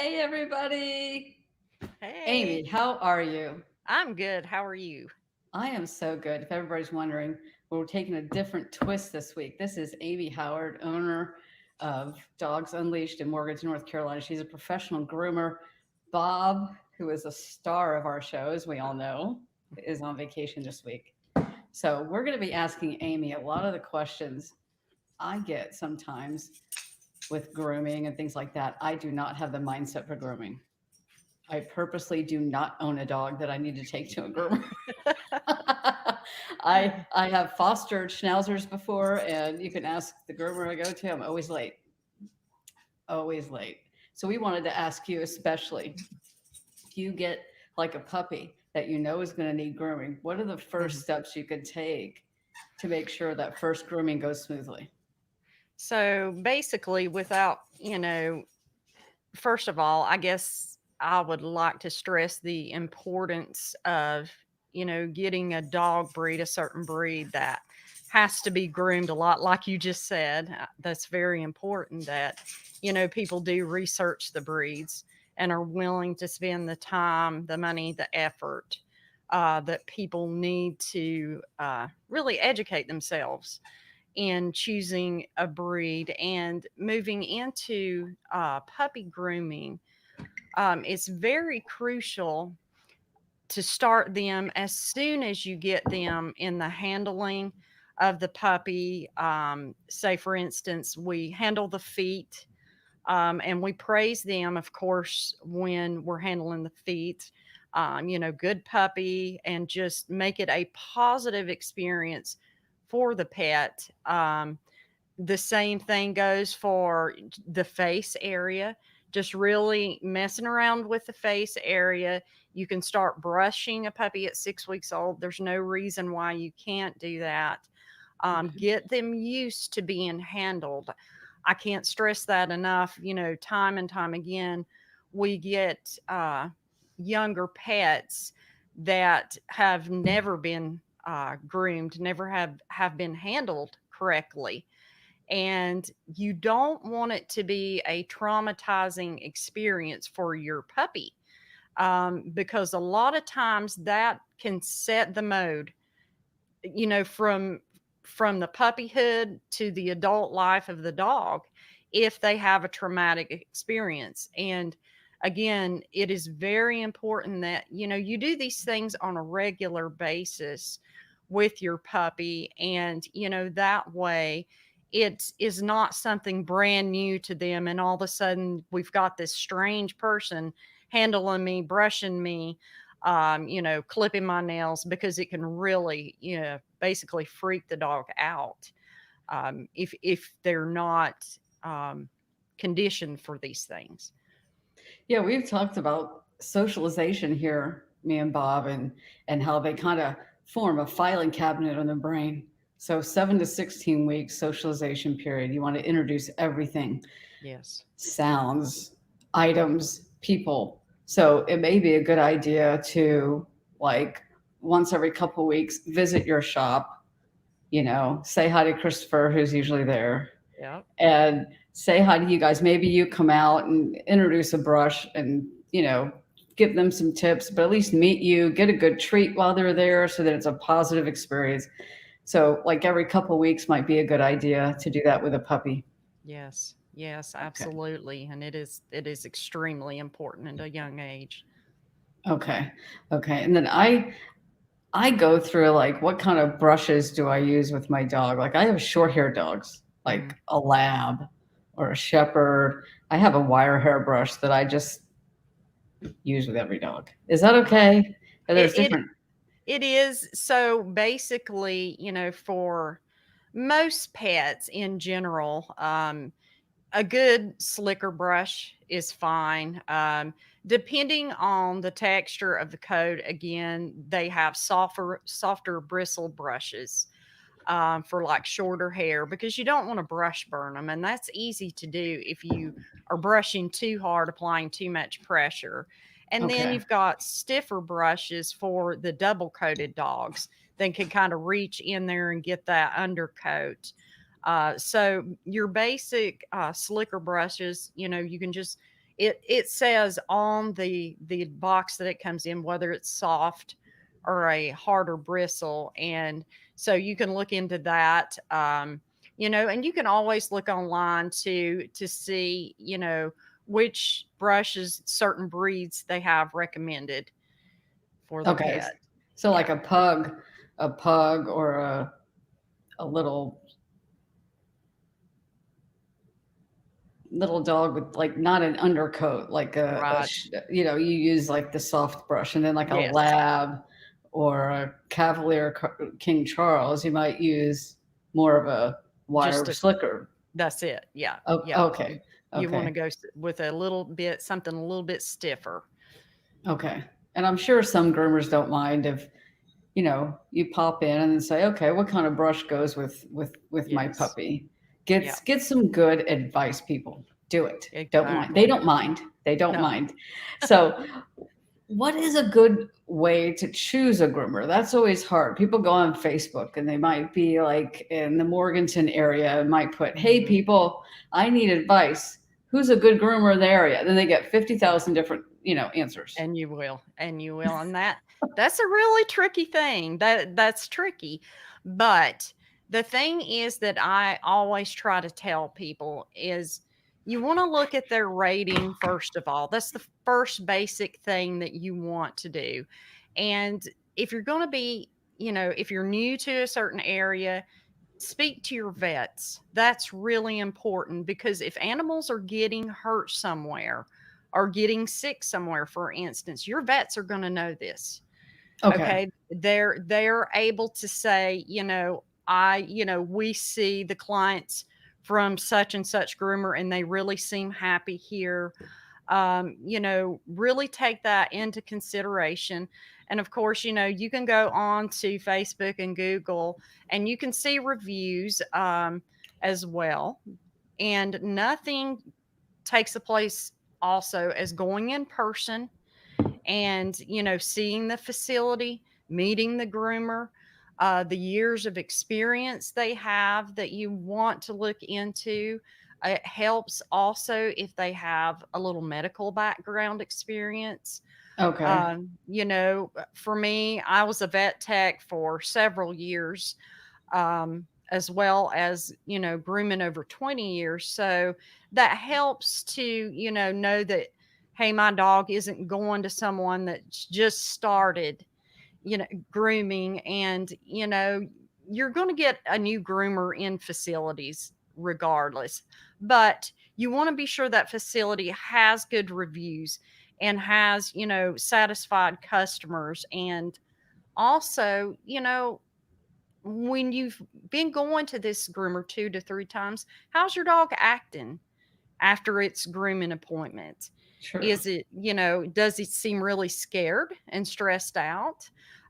Hey, everybody. Hey, Amy, how are you? I'm good. How are you? I am so good. If everybody's wondering, we're taking a different twist this week. This is Amy Howard, owner of Dogs Unleashed in Morganton, North Carolina. She's a professional groomer. Bob, who is a star of our show, as we all know, is on vacation this week. So we're going to be asking Amy a lot of the questions I get sometimes with grooming and things like that. I do not have the mindset for grooming. I purposely do not own a dog that I need to take to a groomer. I have fostered schnauzers before, and you can ask the groomer I go to. I'm always late, always late. So we wanted to ask you, especially if you get like a puppy that you know is going to need grooming, what are the first Mhm. steps you could take to make sure that first grooming goes smoothly? So basically, first of all, I guess I would like to stress the importance of, getting a dog breed, a certain breed that has to be groomed a lot, like you just said. That's very important that, people do research the breeds and are willing to spend the time, the money, the effort that people need to really educate themselves in choosing a breed and moving into puppy grooming. It's very crucial to start them as soon as you get them in the handling of the puppy. Say, for instance, we handle the feet, and we praise them, of course, when we're handling the feet. Good puppy, and just make it a positive experience for the pet. The same thing goes for the face area. Just really messing around with the face area. You can start brushing a puppy at 6 weeks old. There's no reason why you can't do that. Okay. Get them used to being handled. I can't stress that enough. Time and time again, we get younger pets that have never been groomed, never have been handled correctly, and you don't want it to be a traumatizing experience for your puppy, because a lot of times that can set the mode, from the puppyhood to the adult life of the dog, if they have a traumatic experience. And again, it is very important that you do these things on a regular basis with your puppy, and that way it is not something brand new to them, and all of a sudden we've got this strange person handling me, brushing me, clipping my nails, because it can really, basically freak the dog out, if they're not um, conditioned for these things. Yeah, we've talked about socialization here, me and Bob, and how they kind of form a filing cabinet on the brain. So 7 to 16 weeks socialization period. You want to introduce everything, Yes. sounds, items, people. So it may be a good idea to like once every couple weeks visit your shop, say hi to Christopher, who's usually there, Yep. and say hi to you guys. Maybe you come out and introduce a brush and, give them some tips, but at least meet you, get a good treat while they're there so that it's a positive experience. So, like every couple weeks might be a good idea to do that with a puppy. Yes. Yes, Okay. absolutely. And it is extremely important at a young age. Okay. Okay. And then I go through like what kind of brushes do I use with my dog? Like I have short hair dogs, Hmm. like a lab or a shepherd. I have a wire hair brush that I just use with every dog. Is that okay? And It, there's it different. it is. So basically, for most pets in general, a good slicker brush is fine. Depending on the texture of the coat, again, they have softer bristle brushes, for like shorter hair, because you don't want to brush burn them. And that's easy to do if you are brushing too hard, applying too much pressure. And then Okay. you've got stiffer brushes for the double coated dogs that can kind of reach in there and get that undercoat. So your basic slicker brushes, you can just it says on the box that it comes in whether it's soft or a harder bristle, and so you can look into that. And you can always look online to see, which brushes certain breeds they have recommended for the Okay. pet. So like Yeah. a pug or a little dog with like not an undercoat, like Right. you use like the soft brush, and then like a Yes. lab or a Cavalier King Charles, you might use more of a Just wire a slicker. That's it. Yeah. Oh, Yeah. okay. You want to Okay. go with a little bit something a little bit stiffer. Okay. And I'm sure some groomers don't mind if, you pop in and then say, okay, what kind of brush goes with my Yes. puppy? Yeah. Get some good advice, people. Do it. Don't mind. They Exactly. don't mind. They don't No. mind. So, what is a good way to choose a groomer? That's always hard. People go on Facebook and they might be like in the Morganton area and might put, "Hey, Mhm. people, I need advice. Who's a good groomer in the area?" Then they get 50,000 different, answers. And you will. And you will. And that's a really tricky thing. That's tricky. But the thing is that I always try to tell people is you want to look at their rating first of all. That's the first basic thing that you want to do. And if you're going to be, if you're new to a certain area, speak to your vets. That's really important because if animals are getting hurt somewhere or getting sick somewhere, for instance, your vets are going to know this. Okay. Okay. They're able to say, we see the clients from such and such groomer and they really seem happy here. Really take that into consideration. And of course, you can go on to Facebook and Google and you can see reviews as well. And nothing takes the place also as going in person and seeing the facility, meeting the groomer, the years of experience they have that you want to look into. It helps also if they have a little medical background experience. Okay. For me, I was a vet tech for several years, as well as, grooming over 20 years. So that helps to, know that, hey, my dog isn't going to someone that's just started, grooming. And, you're going to get a new groomer in facilities regardless. But you want to be sure that facility has good reviews and has, satisfied customers. And also, when you've been going to this groomer 2 to 3 times, how's your dog acting after its grooming appointment? True. Is it, does it seem really scared and stressed out?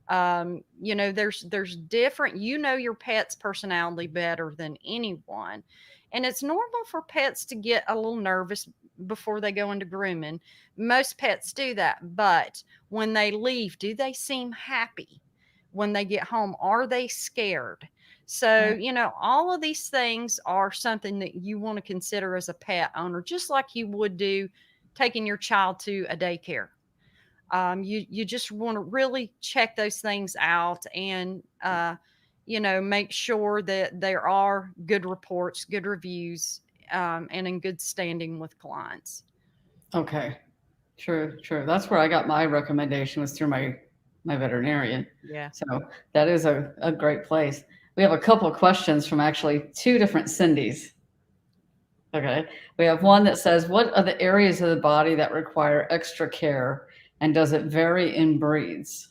There's different, your pet's personality better than anyone. And it's normal for pets to get a little nervous before they go into grooming. Most pets do that. But when they leave, do they seem happy? When they get home, are they scared? So, Right. all of these things are something that you want to consider as a pet owner, just like you would do taking your child to a daycare. You just want to really check those things out and make sure that there are good reports, good reviews, and in good standing with clients. Okay. True, true. That's where I got my recommendation, was through my veterinarian. Yeah. So that is a great place. We have a couple of questions from actually two different Cindy's. Okay. We have one that says, "What are the areas of the body that require extra care, and does it vary in breeds?"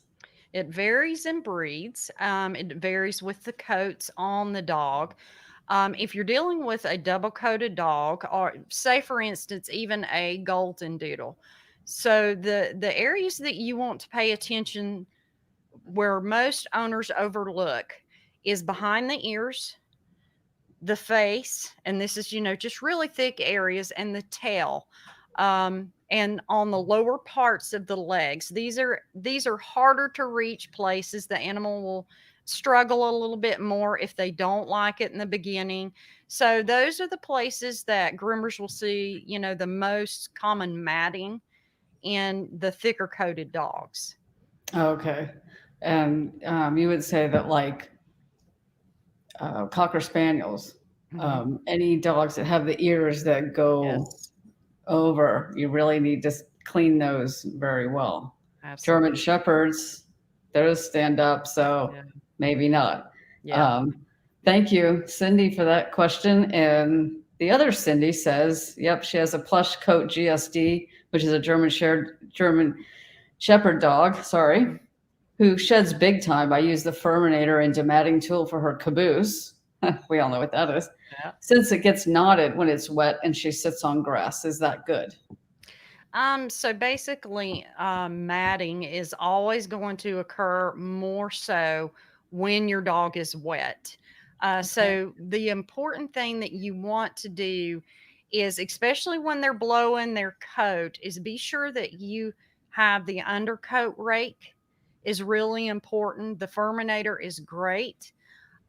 It varies in breeds. It varies with the coats on the dog. If you're dealing with a double coated dog, or say, for instance, even a golden doodle, so the areas that you want to pay attention where most owners overlook is behind the ears, the face, and this is, just really thick areas, and the tail. And on the lower parts of the legs. These are harder to reach places. The animal will struggle a little bit more if they don't like it in the beginning. So those are the places that groomers will see, the most common matting in the thicker coated dogs. Okay. And you would say that like Cocker Spaniels, Hmm. any dogs that have the ears that go Yes, over, you really need to clean those very well. German absolutely. Shepherds, those stand up, so Yeah. maybe not. Yeah. Um, Thank you, Cindy, for that question. And the other Cindy says, yep, she has a plush coat GSD, which is a German Shepherd dog, sorry, Mhm. who sheds big time. I use the Furminator and dematting tool for her caboose. We all know what that is. Yeah. Since it gets knotted when it's wet and she sits on grass, is that good? So basically, matting is always going to occur more so when your dog is wet. Okay. So the important thing that you want to do is, especially when they're blowing their coat, is be sure that you have the undercoat rake is really important. The Furminator is great,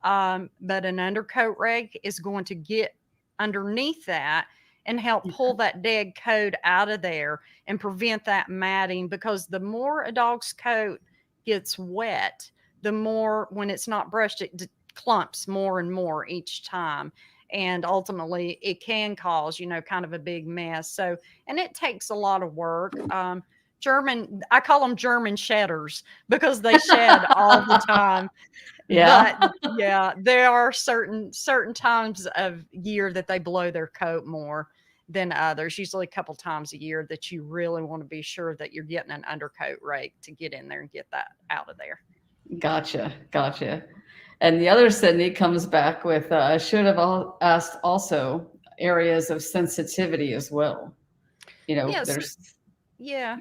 but an undercoat rake is going to get underneath that and help pull that dead coat out of there and prevent that matting, because the more a dog's coat gets wet, the more, when it's not brushed, it clumps more and more each time. And ultimately, it can cause, kind of a big mess. So, and it takes a lot of work. I call them German shedders because they shed all the time. Yeah. But yeah, there are certain times of year that they blow their coat more than others. Usually a couple times a year that you really want to be sure that you're getting an undercoat rake to get in there and get that out of there. Gotcha. Gotcha. And the other Sydney comes back with, I should have asked also areas of sensitivity as well. Yes, There's, yeah.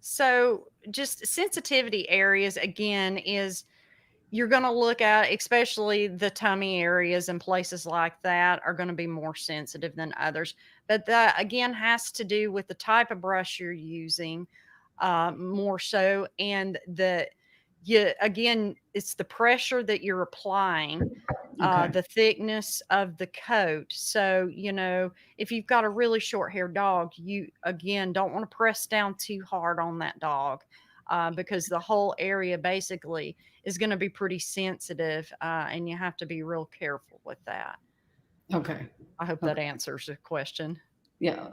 So just sensitivity areas again is, you're going to look at, especially the tummy areas and places like that are going to be more sensitive than others. But that again has to do with the type of brush you're using, more so. And again, it's the pressure that you're applying, okay. the thickness of the coat. So, if you've got a really short haired dog, you again don't want to press down too hard on that dog, because the whole area basically is going to be pretty sensitive, and you have to be real careful with that. Okay. I hope that Okay. answers the question. Yeah.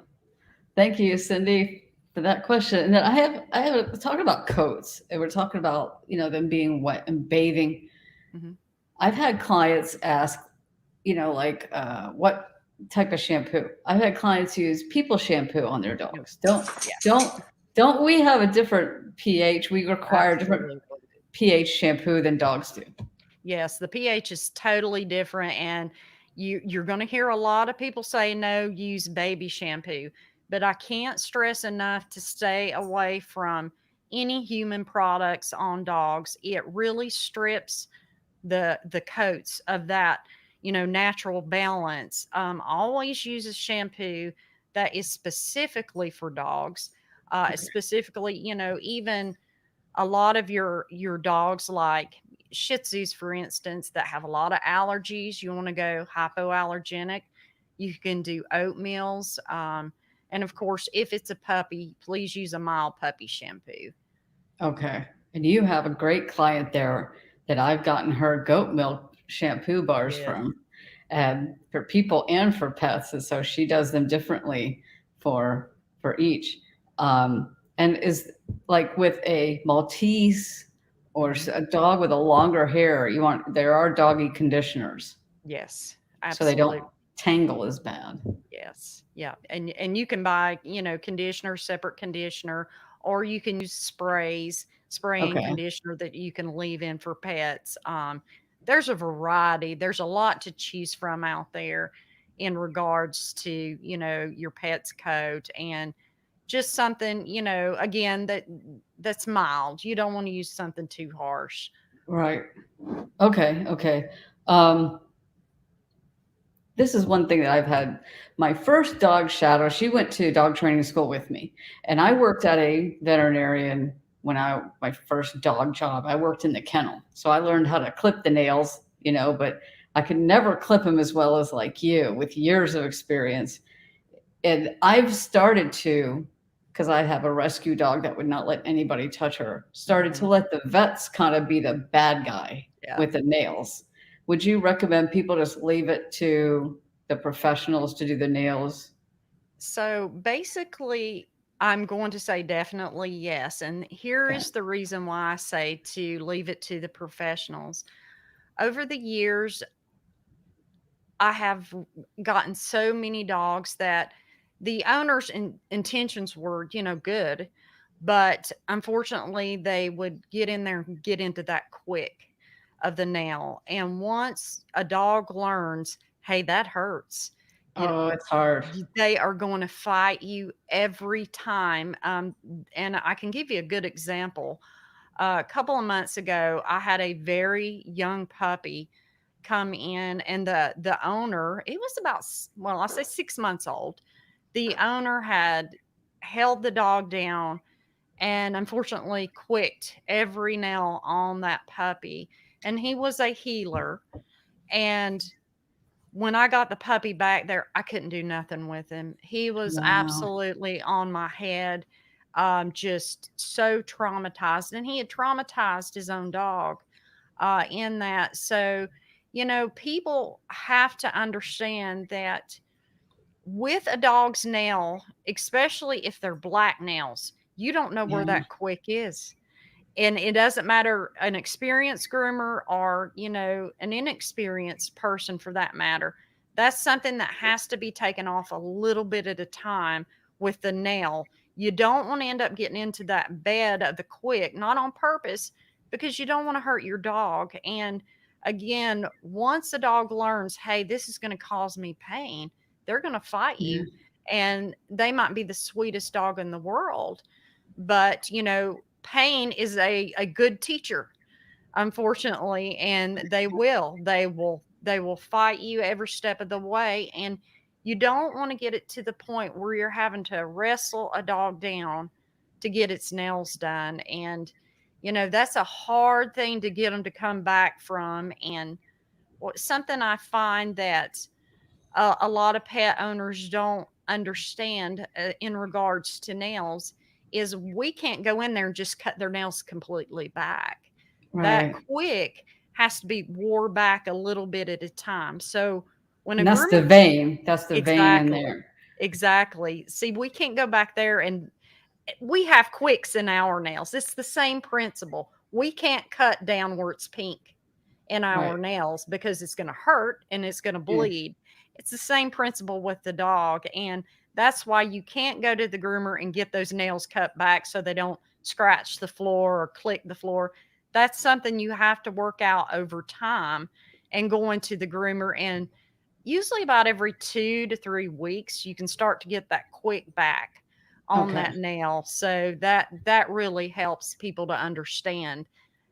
Thank you, Cindy, for that question. And then talking about coats, and we're talking about, them being wet and bathing. Hmm. I've had clients ask, like, what type of shampoo? I've had clients use people shampoo on their Yep. dogs. Don't Yeah, don't don't we have a different pH? We require different absolutely. pH shampoo than dogs do. Yes, the pH is totally different, and you're going to hear a lot of people say no, use baby shampoo, but I can't stress enough to stay away from any human products on dogs. It really strips the coats of that, natural balance. Always use a shampoo that is specifically for dogs, Okay. specifically, even a lot of your dogs, like Shih Tzus, for instance, that have a lot of allergies. You want to go hypoallergenic. You can do oatmeals, and of course, if it's a puppy, please use a mild puppy shampoo. Okay. And you have a great client there that I've gotten her goat milk shampoo bars Yes. from, and for people and for pets. And so she does them differently for each. And is like with a Maltese or Hmm. a dog with a longer hair, there are doggy conditioners Yes, so they absolutely. don't tangle as bad. Yes. Yeah. And you can buy, conditioner, separate conditioner, or you can use spraying Okay. conditioner that you can leave in for pets. There's a variety. There's a lot to choose from out there in regards to, your pet's coat, and just something, again, that's mild. You don't want to use something too harsh. Right. Okay. Okay. Um, this is one thing that I've had. My first dog Shadow, she went to dog training school with me, and I worked at a veterinarian when I my first dog job. I worked in the kennel, so I learned how to clip the nails, but I could never clip them as well as like you with years of experience. And I've started to, because I have a rescue dog that would not let anybody touch her, started to Mhm. let the vets kind of be the bad guy Yeah. with the nails. Would you recommend people just leave it to the professionals to do the nails? So basically, I'm going to say definitely yes. And here Okay. is the reason why I say to leave it to the professionals. Over the years, I have gotten so many dogs that the owner's intentions were, good, but unfortunately, they would get in there and get into that quick of the nail. And once a dog learns, hey, that hurts, you Oh, it's hard. they are going to fight you every time. And I can give you a good example. A couple of months ago, I had a very young puppy come in, and the owner, it was about well, I'll say 6 months old. The owner had held the dog down and unfortunately quicked every nail on that puppy. And he was a healer. And when I got the puppy back there, I couldn't do nothing with him. He was Wow. absolutely on my head, just so traumatized. And he had traumatized his own dog in that. So, people have to understand that with a dog's nail, especially if they're black nails, you don't know where Yeah. that quick is. And it doesn't matter an experienced groomer or, an inexperienced person for that matter. That's something that has to be taken off a little bit at a time with the nail. You don't want to end up getting into that bed of the quick, not on purpose, because you don't want to hurt your dog. And again, once a dog learns, hey, this is going to cause me pain, they're going to fight Yeah. you. And they might be the sweetest dog in the world. But, pain is a good teacher, unfortunately, and they will fight you every step of the way. And you don't want to get it to the point where you're having to wrestle a dog down to get its nails done. And that's a hard thing to get them to come back from. And something I find that a lot of pet owners don't understand in regards to nails is we can't go in there and just cut their nails completely back. That Right. quick has to be wore back a little bit at a time. So when a And that's the groomer, vein. That's the vein in exactly, there. exactly. See, we can't go back there, and we have quicks in our nails. It's the same principle. We can't cut down where it's pink in Right. our nails because it's going to hurt and it's going to Yeah. bleed. It's the same principle with the dog. And that's why you can't go to the groomer and get those nails cut back so they don't scratch the floor or click the floor. That's something you have to work out over time and going to the groomer. And usually about every 2 to 3 weeks, you can start to get that quick back on Okay. that nail. So that really helps people to understand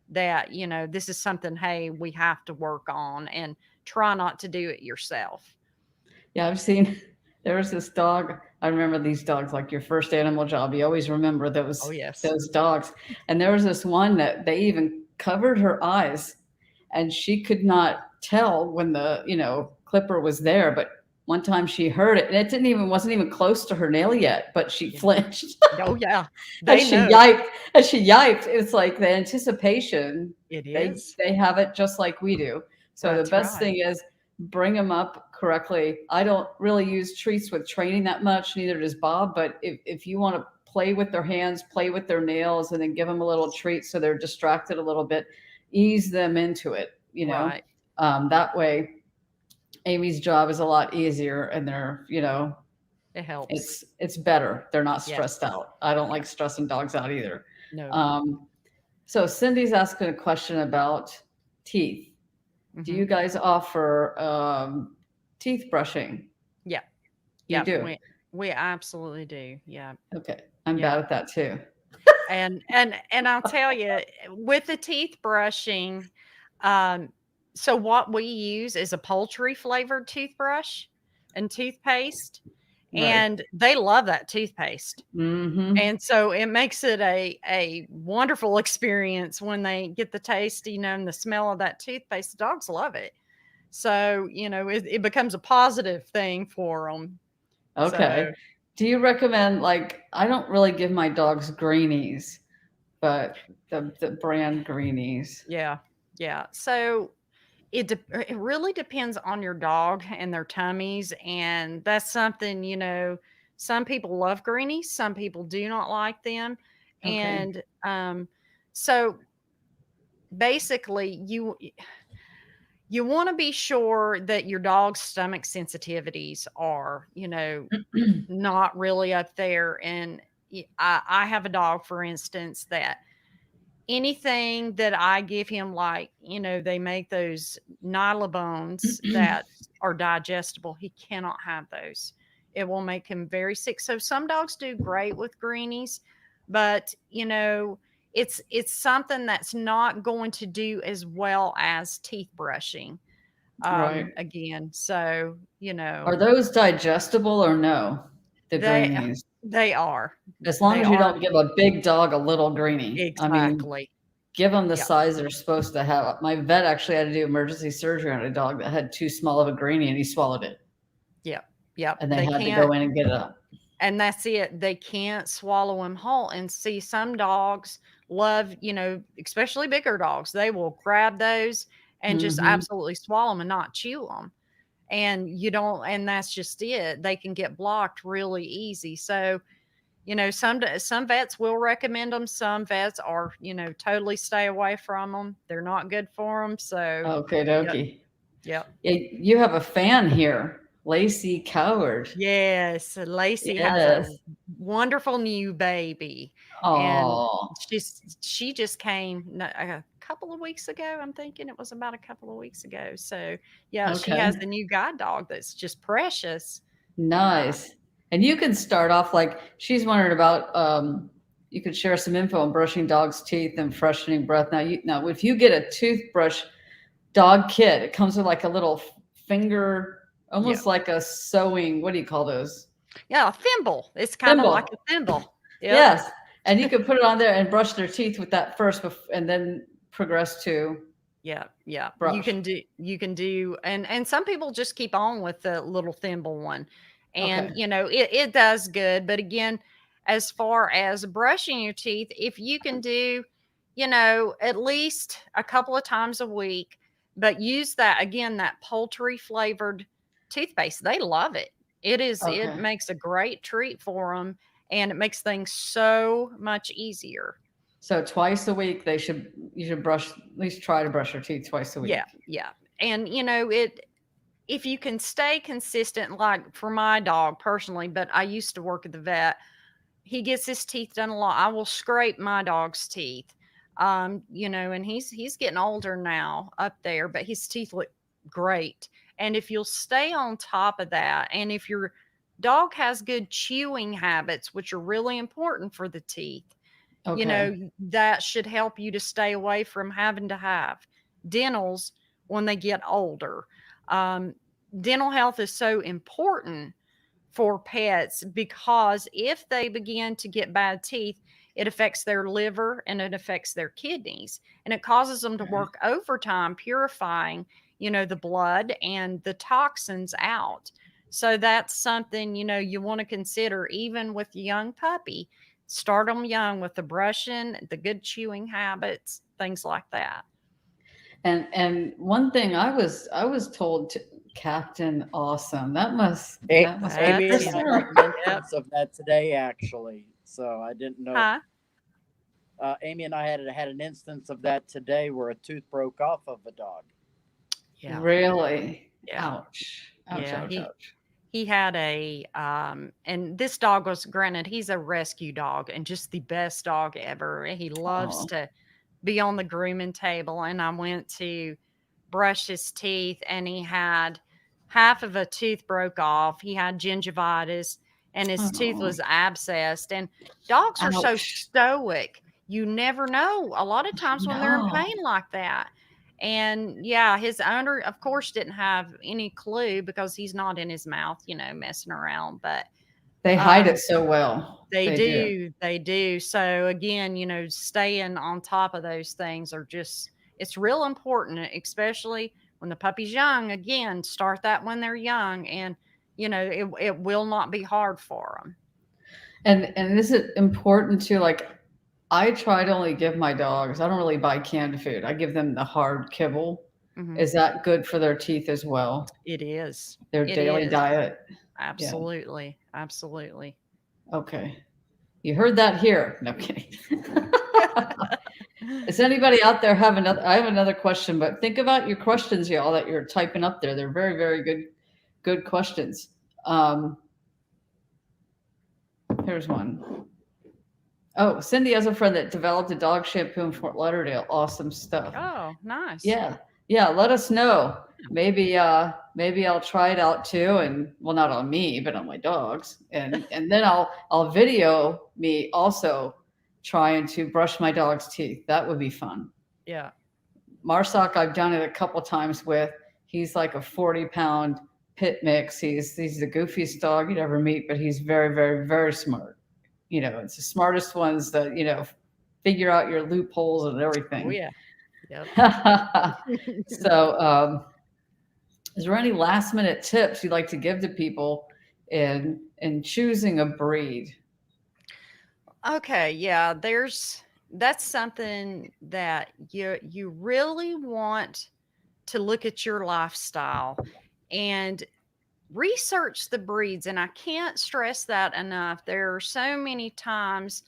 that, this is something, hey, we have to work on and try not to do it yourself. Yeah, I've seen there was this dog. I remember these dogs, like your first animal job. You always remember Oh, those yes. those dogs. And there was this one that they even covered her eyes, and she could not tell when the clipper was there. But one time she heard it, and it didn't even wasn't even close to her nail yet, but she Yeah. flinched Oh, yeah. as They she know. yiped. As she yiped, it's like the anticipation. It They is. they have it just like we do. So the That's best right. thing is bring them up correctly. I don't really use treats with training that much, neither does Bob. But if you want to play with their hands, play with their nails, and then give them a little treat so they're distracted a little bit, ease them into it. Right. That way, Amy's job is a lot easier, and they're It helps. it's better. They're not stressed Yes. out. I don't Yeah. like stressing dogs out either. No. Um, so Cindy's asking a question about teeth. Do Hmm. you guys offer teeth brushing? Yeah. You Yeah. do? We absolutely do. Yeah. Okay. I'm Yeah. bad at that too. And I'll tell you, with the teeth brushing, um, So what we use is a poultry flavored toothbrush and toothpaste, Right. and they love that toothpaste. Mm-hmm. And so it makes it a wonderful experience when they get the taste, and the smell of that toothpaste. The dogs love it. So, it becomes a positive thing for them. So, Okay. Do you recommend, like, I don't really give my dogs greenies, but the brand greenies. yeah. Yeah. So it really depends on your dog and their tummies, and that's something, some people love greenies, some people do not like them. Okay. And so basically you want to be sure that your dog's stomach sensitivities are, not really up there. And I have a dog, for instance, that anything that I give him, like, they make those nylabones that are digestible, he cannot have those. It will make him very sick. So some dogs do great with greenies, but it's something that's not going to do as well as teeth brushing. Right. Again, so Are those digestible or no? The they greenies. they are As long they as you are don't give a big dog a little greenie. I mean, exactly. give them the Yeah. size they're supposed to have. My vet actually had to do emergency surgery on a dog that had too small of a greenie and he swallowed it. Yep. Yep. And they They had to can't. go in and get it up. And that's it. They can't swallow them whole. And see, some dogs love, especially bigger dogs, they will grab those and just Mm-hmm. absolutely swallow them and not chew them. And you don't, and that's just it. They can get blocked really easy. So, some vets will recommend them. Some vets are, totally stay away from them. They're not good for them. So, Okay, yep, dokie. yep. You have a fan here, Lacey Coward. Yes, Lacey has a Yes. wonderful new baby, and Oh, she just came a couple of weeks ago. I'm thinking it was about a couple of weeks ago. So yeah, she has okay. a new guide dog that's just precious. Uh, Nice. And you can start off like she's wondering about you could share some info on brushing dogs' teeth and freshening breath. Now if you get a toothbrush dog kit, it comes with like a little finger, yeah, almost like a sewing, what do you call those? yeah, a thimble. It's kind of like Thimble. a thimble. Yep. Yes. And you could put it on there and brush their teeth with that first and then progress to Yeah, yeah. brush. You can do, and some people just keep on with the little thimble one. And Okay. it does good, but again, as far as brushing your teeth, if you can do, at least a couple of times a week, but use that, again, that poultry flavored toothpaste. They love it. It Okay. makes a great treat for them, and it makes things so much easier. So twice a week you should brush, at least try to brush your teeth twice a Yeah, week. yeah. And if you can stay consistent, like for my dog personally, but I used to work at the vet, he gets his teeth done a lot. I will scrape my dog's teeth. And he's getting older now up there, but his teeth look great. And if you'll stay on top of that, and if your dog has good chewing habits, which are really important for the teeth, Okay. that should help you to stay away from having to have dentals when they get older. Um, Dental health is so important for pets because if they begin to get bad teeth, it affects their liver and it affects their kidneys, and it causes them to Okay. work overtime purifying, the blood and the toxins out. So that's something, you want to consider even with a young puppy. Start them young with the brushing, the good chewing habits, things like that. And one thing I was told to, Captain Awesome. That must be Amy and That's I had personal. an yep. instance of that today, actually. So I didn't know. Huh? Amy and I had an instance of that today where a tooth broke off of a dog. Yeah. Really? Yeah. Ouch. Ouch, Yeah. ouch, ouch. He had and this dog was, granted, he's a rescue dog and just the best dog ever. He loves Oh. to be on the grooming table. And I went to brush his teeth, and he had half of a tooth broke off. He had gingivitis, and his tooth Oh. was abscessed. And dogs are so Ouch. stoic. You never know. A lot of times when they're in No. pain like that. And yeah, his owner, of course, didn't have any clue because he's not in his mouth, messing around. But They hide it um, so well. they They do. do, they do. So again, staying on top of those things are just, it's real important, especially when the puppy's young. Again, start that when they're young, and it will not be hard for them. And this is important too. Like I try to only give my dogs, I don't really buy canned food. I give them the hard kibble. Hmm. Is that good for their teeth as well? It is. Their It daily is. diet? Yeah. Absolutely. Absolutely. Okay. You heard that here. No kidding. Does anybody out there have another? I have another question, but think about your questions, y'all, that you're typing up there. They're very, very good questions. Um, Here's one. Oh, Cindy has a friend that developed a dog shampoo in Fort Lauderdale. Awesome stuff. Oh, nice. Yeah. Yeah. Let us know. Maybe I'll try it out too. And well, not on me, but on my dogs. And then I'll video me also trying to brush my dog's teeth. That would be fun. Yeah. Marsoc, I've done it a couple times with. He's like a 40-pound pit mix. He's the goofiest dog you'd ever meet, but he's very, very, very smart. It's the smartest ones that, figure out your loopholes and Oh, everything. yeah. Yep. So, is there any last minute tips you'd like to give to people in choosing a breed? Okay, yeah, that's something that you really want to look at your lifestyle and research the breeds. And I can't stress that enough. There are so many times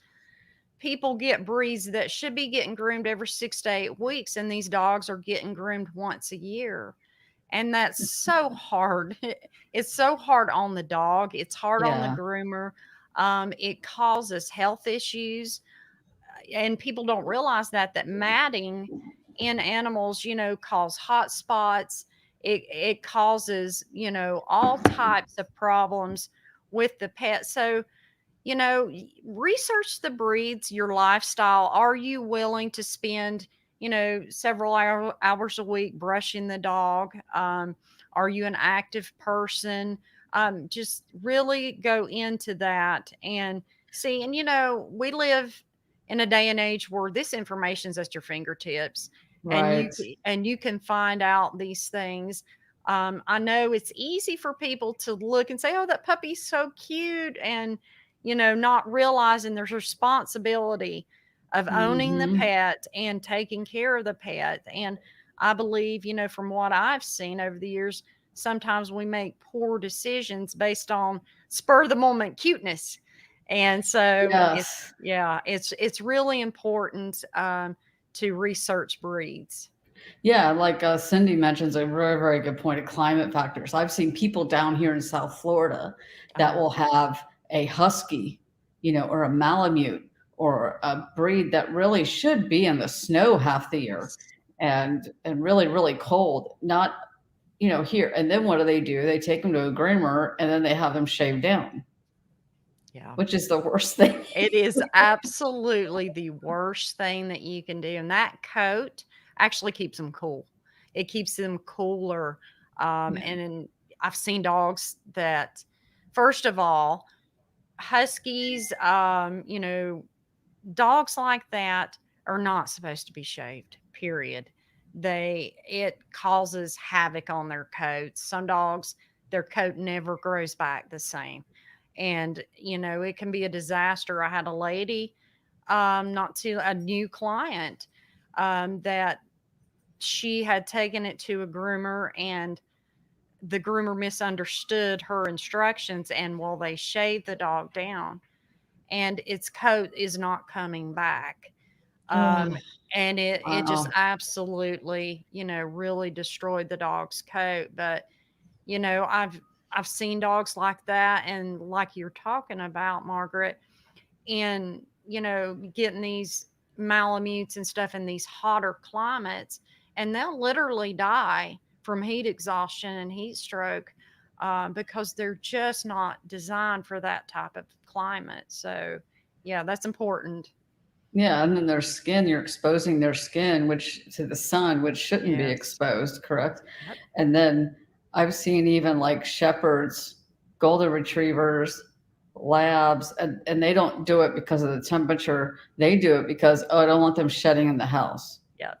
people get breeds that should be getting groomed every 6 to 8 weeks, and these dogs are getting groomed once a year. And that's so hard. It's so hard on the dog. It's hard on the Yeah. groomer. It causes health issues, and people don't realize that matting in animals, cause hot spots. It causes, all types of problems with the pet. So, research the breeds, your lifestyle. Are you willing to spend, several hours a week brushing the dog? Are you an active person? Just really go into that and see. And, we live in a day and age where this information is at your fingertips, and Right. you can find out these things. I know it's easy for people to look and say, "Oh, that puppy's so cute," and not realizing there's responsibility of owning the Hmm. pet and taking care of the pet. And I believe, from what I've seen over the years, sometimes we make poor decisions based on spur of the moment cuteness. And so Yes. it's really important to research breeds. Yeah, like Cindy mentions a very, very good point of climate factors. I've seen people down here in South Florida that Uh-huh. will have a husky, or a Malamute or a breed that really should be in the snow half the year and really, really cold. Not, here. And then what do? They take them to a groomer and then they have them shaved down, Yeah. which is the worst thing. It is absolutely the worst thing that you can do. And that coat actually keeps them cool. It keeps them cooler. Yeah. And I've seen dogs that, first of all, huskies, dogs like that are not supposed to be shaved, period. It causes havoc on their coats. Some dogs, their coat never grows back the same. And, it can be a disaster. I had a lady, not to a new client, that she had taken it to a groomer, and the groomer misunderstood her instructions, and well, they shaved the dog down, and its coat is not coming back. Oh, Um, and it just wow. absolutely, really destroyed the dog's coat. But, I've seen dogs like that, and like you're talking about, Margaret, and getting these malamutes and stuff in these hotter climates, and they'll literally die from heat exhaustion and heat stroke, because they're just not designed for that type of climate. So yeah, that's important. Yeah, and then their skin, you're exposing their skin, which to the sun, which shouldn't be Yes. exposed, correct? Yep. And then I've seen even like shepherds, golden retrievers, labs, and they don't do it because of the temperature. They do it because, oh, I don't want them shedding in the house. Yep.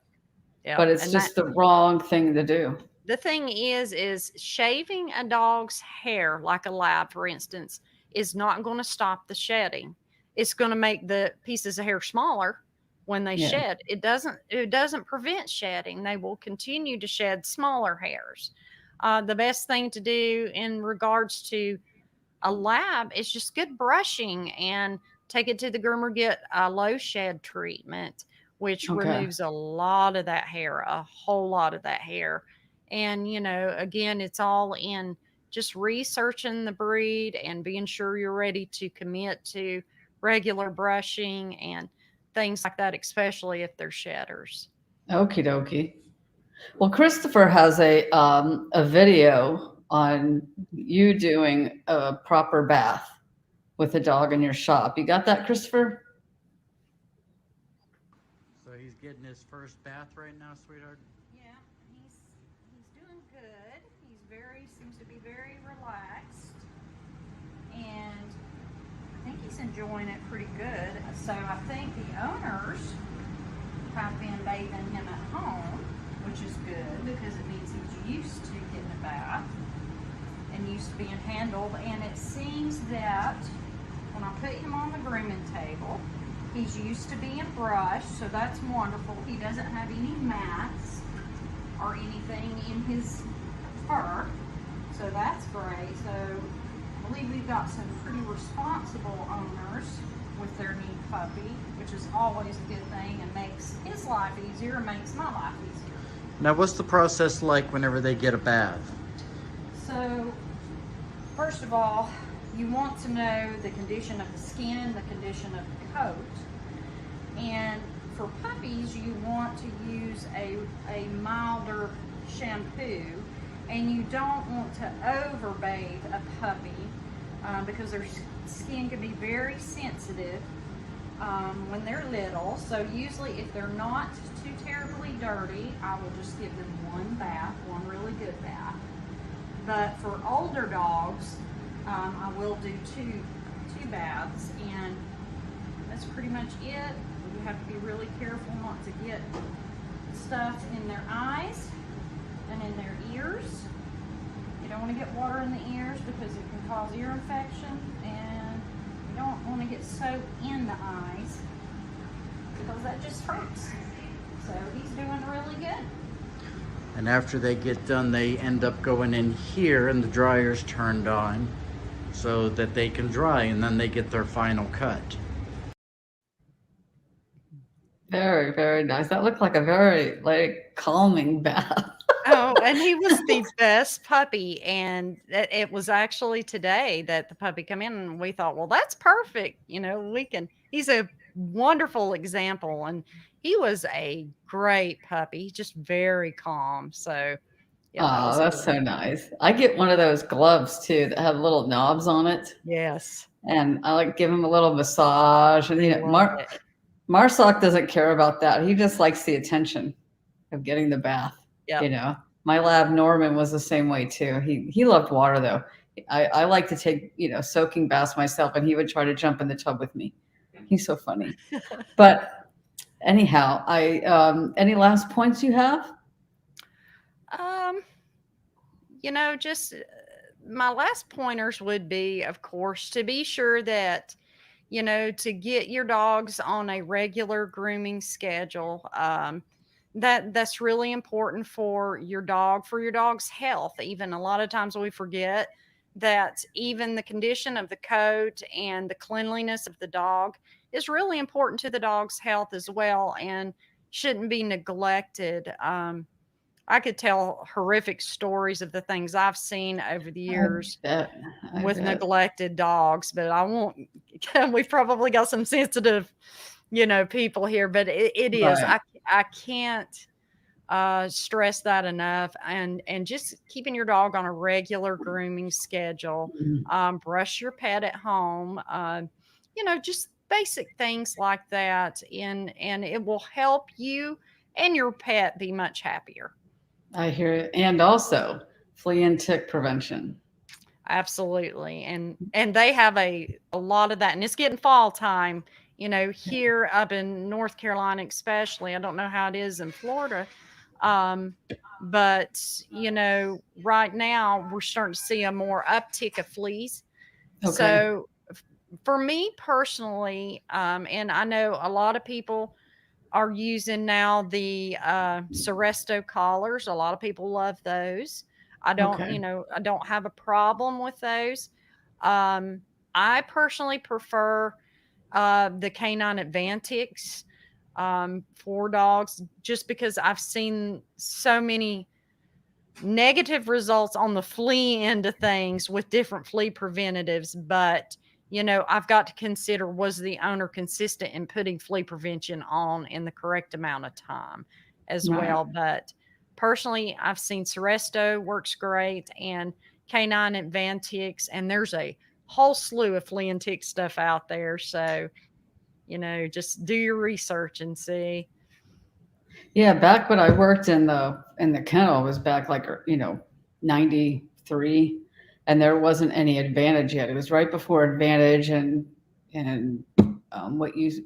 Yep. But it's And that just the wrong thing to do. the thing is shaving a dog's hair, like a lab, for instance, is not going to stop the shedding. It's going to make the pieces of hair smaller when they Yeah. shed. It doesn't prevent shedding. They will continue to shed smaller hairs. The best thing to do in regards to a lab is just good brushing and take it to the groomer, get a low shed treatment, which Okay. removes a lot of that hair, a whole lot of that hair. And, again, it's all in just researching the breed and being sure you're ready to commit to regular brushing and things like that, especially if they're shedders. Okie dokie. Well, Christopher has a video on you doing a proper bath with a dog in your shop. You got that, Christopher? So he's getting his first bath right now, sweetheart. Yeah, he's doing good. Seems to be very relaxed, and I think he's enjoying it pretty good. So I think the owners have been bathing him at home, which is good because it means he's used to getting a bath and used to being handled. And it seems that when I put him on the grooming table, he's used to being brushed, so that's wonderful. He doesn't have any mats or anything in his fur, so that's great. So I believe we've got some pretty responsible owners with their new puppy, which is always a good thing and makes his life easier and makes my life easier. Now, what's the process like whenever they get a bath? So, first of all, you want to know the condition of the skin, the condition of the coat. And for puppies, you want to use a milder shampoo, and you don't want to overbathe a puppy because their skin can be very sensitive when they're little. So usually if they're not too terribly dirty, I will just give them one bath, one really good bath. But for older dogs, I will do two baths, and that's pretty much it. You have to be really careful not to get stuff in their eyes and in their ears. You don't want to get water in the ears because it can cause ear infection, and you don't want to get soap in the eyes because that just hurts. So he's doing really good. And after they get done, they end up going in here and the dryer's turned on so that they can dry, and then they get their final cut. Very, very nice. That looked like a very like calming bath. Oh, and he was the best puppy. And it was actually today that the puppy come in, and we thought, well, that's perfect. He's a wonderful example. And he was a great puppy, just very calm. So, yeah, that Oh, was that's good. so nice. I get one of those gloves too that have little knobs on it, Yes. and I like give him a little massage. And Love it. Marsoc doesn't care about that. He just likes the attention of getting the bath. Yep. My lab Norman was the same way too. He loved water though. I like to take soaking baths myself, and he would try to jump in the tub with me. He's so funny. But anyhow, any last points you have? Um, just my last pointers would be, of course, to be sure that, to get your dogs on a regular grooming schedule. That's really important for your dog's health. Even a lot of times we forget that even the condition of the coat and the cleanliness of the dog is really important to the dog's health as well, and shouldn't be neglected. I could tell horrific stories of the things I've seen over the years I with bet. neglected dogs, but I won't. We've probably got some sensitive, people here, but it is. Right. I can't stress that enough. And just keeping your dog on a regular grooming schedule. Mhm. Brush your pet at home. Just basic things like that, and it will help you and your pet be much happier. I hear it. And also flea and tick prevention. Absolutely. And they have a lot of that, and it's getting fall time, here up in North Carolina especially. I don't know how it is in Florida. Um, but right now we're starting to see a more uptick of fleas. Okay. So for me personally, and I know a lot of people are using now the Seresto collars. A lot of people love those. I don't, Okay. I don't have a problem with those. I personally prefer the Canine Advantix for dogs, just because I've seen so many negative results on the flea end of things with different flea preventatives. But I've got to consider, was the owner consistent in putting flea prevention on in the correct amount of time as Right. well. But personally, I've seen Seresto works great, and Canine Advantix, and there's a whole slew of flea and tick stuff out there. So just do your research and see. Yeah, back when I worked in the kennel was back like 93, and there wasn't any Advantage yet. It was right before Advantage and what you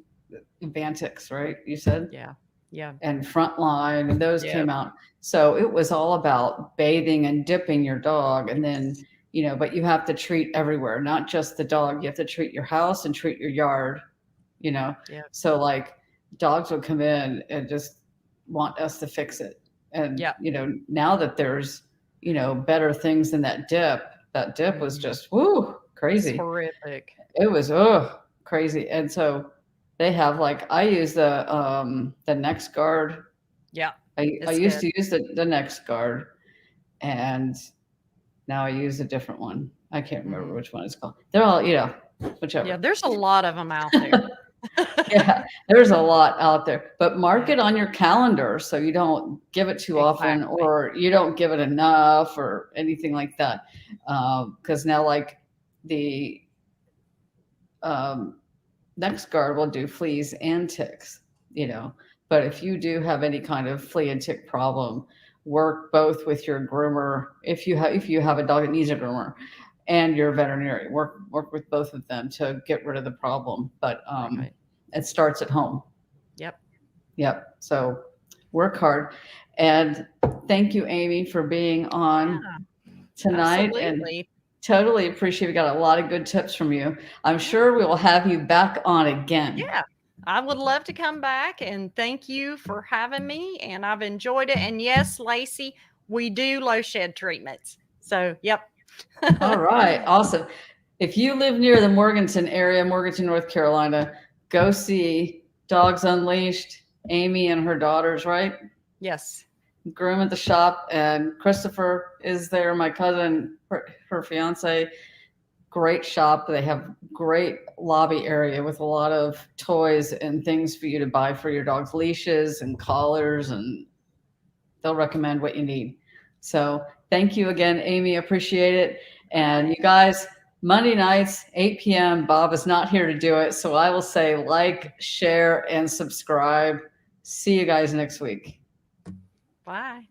Advantix, right? You said? Yeah. Yeah. And Frontline, and those Yep. came out. So it was all about bathing and dipping your dog, and then but you have to treat everywhere, not just the dog. You have to treat your house and treat your yard. Yeah. So like dogs would come in and just want us to fix it. And Yep. Now that there's better things than that dip was just woo It's crazy. horrific. It was crazy. And so they have, like, I use the Next Guard. Yeah. I It's used good. to use the Next Guard, and now I use a different one. I can't remember which one it's called. They're all whichever. Yeah, there's a lot of them out there. Yeah, there's a lot out there, but mark it on your calendar so you don't give it too often, Exactly. or you don't give it enough or anything like that. Because now, like, the Next Guard will do fleas and ticks, but if you do have any kind of flea and tick problem, work both with your groomer. If you have a dog that needs a groomer, and your veterinarian, work with both of them to get rid of the problem. But Right. it starts at home. Yep. So work hard. And thank you, Amy, for being on tonight. Absolutely. And totally appreciate, we got a lot of good tips from you. I'm sure we will have you back on again. Yeah. I would love to come back, and thank you for having me, and I've enjoyed it. And yes, Lacey, we do low shed treatments. So, yep. All right. Awesome. If you live near the Morganton area, Morganton, North Carolina, go see Dogs Unleashed, Amy and her daughters, right? Yes. Groom at the shop, and Christopher is there, my cousin, her fiance. Great shop. They have great lobby area with a lot of toys and things for you to buy for your dog's leashes and collars, and they'll recommend what you need. So thank you again, Amy. Appreciate it. And you guys, Monday nights, 8 p.m. Bob is not here to do it, so I will say like, share, and subscribe. See you guys next week. Bye.